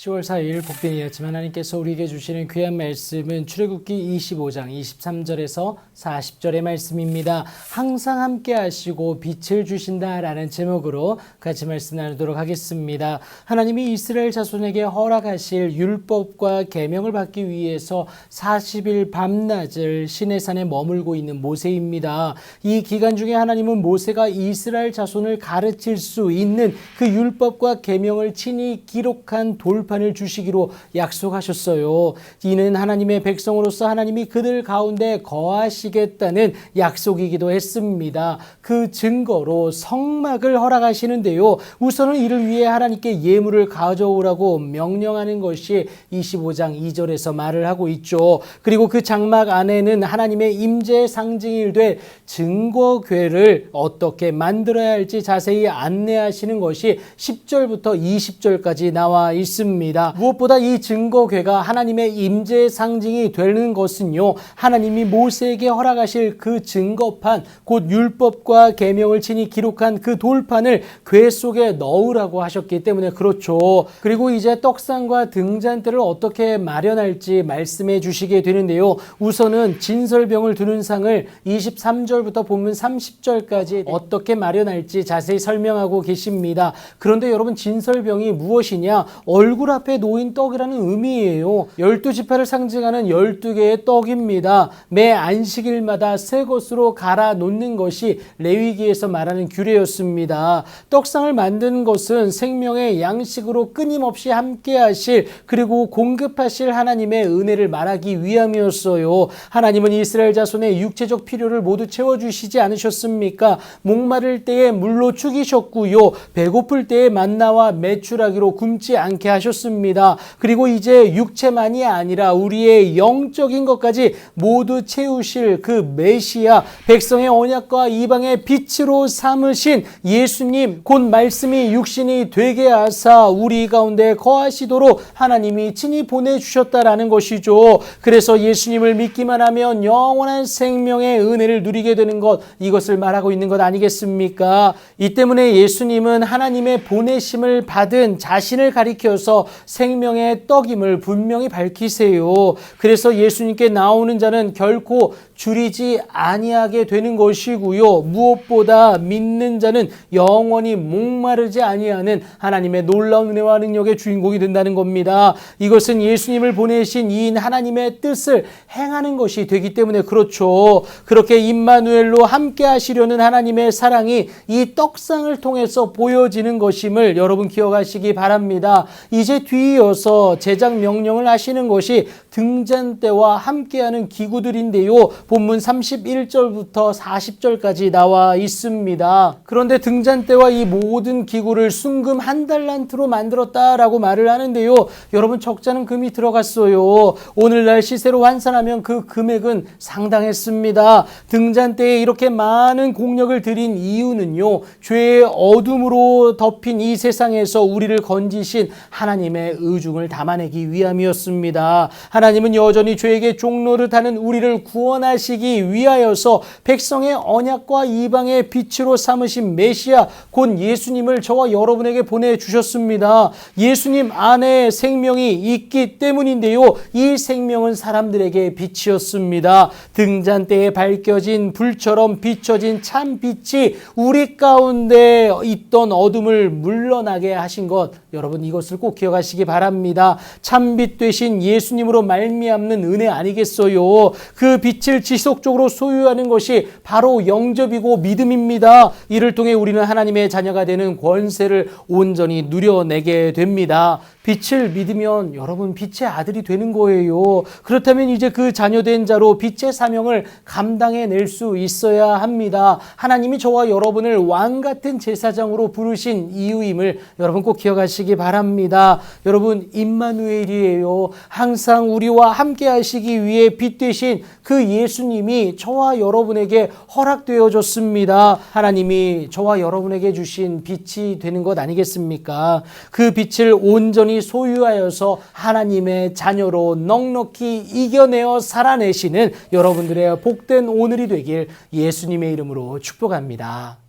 10월 4일 복된 이야기지만 하나님께서 우리에게 주시는 귀한 말씀은 출애굽기 25장 23절에서 40절의 말씀입니다. 항상 함께 하시고 빛을 주신다라는 제목으로 같이 말씀 나누도록 하겠습니다. 하나님이 이스라엘 자손에게 허락하실 율법과 계명을 받기 위해서 40일 밤낮을 시내산에 머물고 있는 모세입니다. 이 기간 중에 하나님은 모세가 이스라엘 자손을 가르칠 수 있는 그 율법과 계명을 친히 기록한 돌판을 주시기로 약속하셨어요. 이는 하나님의 백성으로서 하나님이 그들 가운데 거하시겠다는 약속이기도 했습니다. 그 증거로 성막을 허락하시는데요. 우선은 이를 위해 하나님께 예물을 가져오라고 명령하는 것이 25장 2절에서 말을 하고 있죠. 그리고 그 장막 안에는 하나님의 임재의 상징이 될 증거궤를 어떻게 만들어야 할지 자세히 안내하시는 것이 10절부터 20절까지 나와 있습니다. 무엇보다 이 증거궤가 하나님의 임재의 상징이 되는 것은요, 하나님이 모세에게 허락하실 그 증거판, 곧 율법과 계명을 친히 기록한 그 돌판을 궤 속에 넣으라고 하셨기 때문에 그렇죠. 그리고 이제 떡상과 등잔대를 어떻게 마련할지 말씀해 주시게 되는데요. 우선은 진설병을 두는 상을 23절부터 본문 30절까지 어떻게 마련할지 자세히 설명하고 계십니다. 그런데 여러분, 진설병이 무엇이냐? 얼굴 앞에 놓인 떡이라는 의미예요. 12지파를 상징하는 12개의 떡입니다. 매 안식일마다 새 것으로 갈아 놓는 것이 레위기에서 말하는 규례였습니다. 떡상을 만드는 것은 생명의 양식으로 끊임없이 함께 하실, 그리고 공급하실 하나님의 은혜를 말하기 위함이었어요. 하나님은 이스라엘 자손의 육체적 필요를 모두 채워주시지 않으셨습니까? 목마를 때에 물로 죽이셨고요. 배고플 때에 만나와 메추라기로 굶지 않게 하셨습니다. 그리고 이제 육체만이 아니라 우리의 영적인 것까지 모두 채우실 그 메시아, 백성의 언약과 이방의 빛으로 삼으신 예수님, 곧 말씀이 육신이 되게 하사 우리 가운데 거하시도록 하나님이 친히 보내주셨다라는 것이죠. 그래서 예수님을 믿기만 하면 영원한 생명의 은혜를 누리게 되는 것, 이것을 말하고 있는 것 아니겠습니까? 이 때문에 예수님은 하나님의 보내심을 받은 자신을 가리켜서 생명의 떡임을 분명히 밝히세요. 그래서 예수님께 나오는 자는 결코 줄이지 아니하게 되는 것이고요. 무엇보다 믿는 자는 영원히 목마르지 아니하는 하나님의 놀라운 은혜와 능력의 주인공이 된다는 겁니다. 이것은 예수님을 보내신 이인 하나님의 뜻을 행하는 것이 되기 때문에 그렇죠. 그렇게 임마누엘로 함께 하시려는 하나님의 사랑이 이 떡상을 통해서 보여지는 것임을 여러분 기억하시기 바랍니다. 이제 뒤이어서 제작 명령을 하시는 것이 등잔대와 함께하는 기구들인데요. 본문 31절부터 40절까지 나와 있습니다. 그런데 등잔대와 이 모든 기구를 순금 1달란트로 만들었다라고 말을 하는데요. 여러분, 적잖은 금이 들어갔어요. 오늘날 시세로 환산하면 그 금액은 상당했습니다. 등잔대에 이렇게 많은 공력을 들인 이유는요, 죄의 어둠으로 덮인 이 세상에서 우리를 건지신 하나님의 의중을 담아내기 위함이었습니다. 하나님은 여전히 죄에게 종노릇하는 우리를 구원하시기 위하여서 백성의 언약과 이방의 빛으로 삼으신 메시아, 곧 예수님을 저와 여러분에게 보내주셨습니다. 예수님 안에 생명이 있기 때문인데요. 이 생명은 사람들에게 빛이었습니다. 등잔대에 밝혀진 불처럼 비춰진 참 빛이 우리 가운데 있던 어둠을 물러나게 하신 것, 여러분 이것을 꼭 기억하시기 바랍니다. 참빛 되신 예수님으로 말미암는 은혜 아니겠어요? 그 빛을 지속적으로 소유하는 것이 바로 영접이고 믿음입니다. 이를 통해 우리는 하나님의 자녀가 되는 권세를 온전히 누려내게 됩니다. 빛을 믿으면 여러분 빛의 아들이 되는 거예요. 그렇다면 이제 그 자녀된 자로 빛의 사명을 감당해낼 수 있어야 합니다. 하나님이 저와 여러분을 왕같은 제사장으로 부르신 이유임을 여러분 꼭 기억하시기 바랍니다. 여러분, 임마누엘이에요. 항상 우리와 함께 하시기 위해 빛 되신 그 예수님이 저와 여러분에게 허락되어졌습니다. 하나님이 저와 여러분에게 주신 빛이 되는 것 아니겠습니까? 그 빛을 온전히 소유하여서 하나님의 자녀로 넉넉히 이겨내어 살아내시는 여러분들의 복된 오늘이 되길 예수님의 이름으로 축복합니다.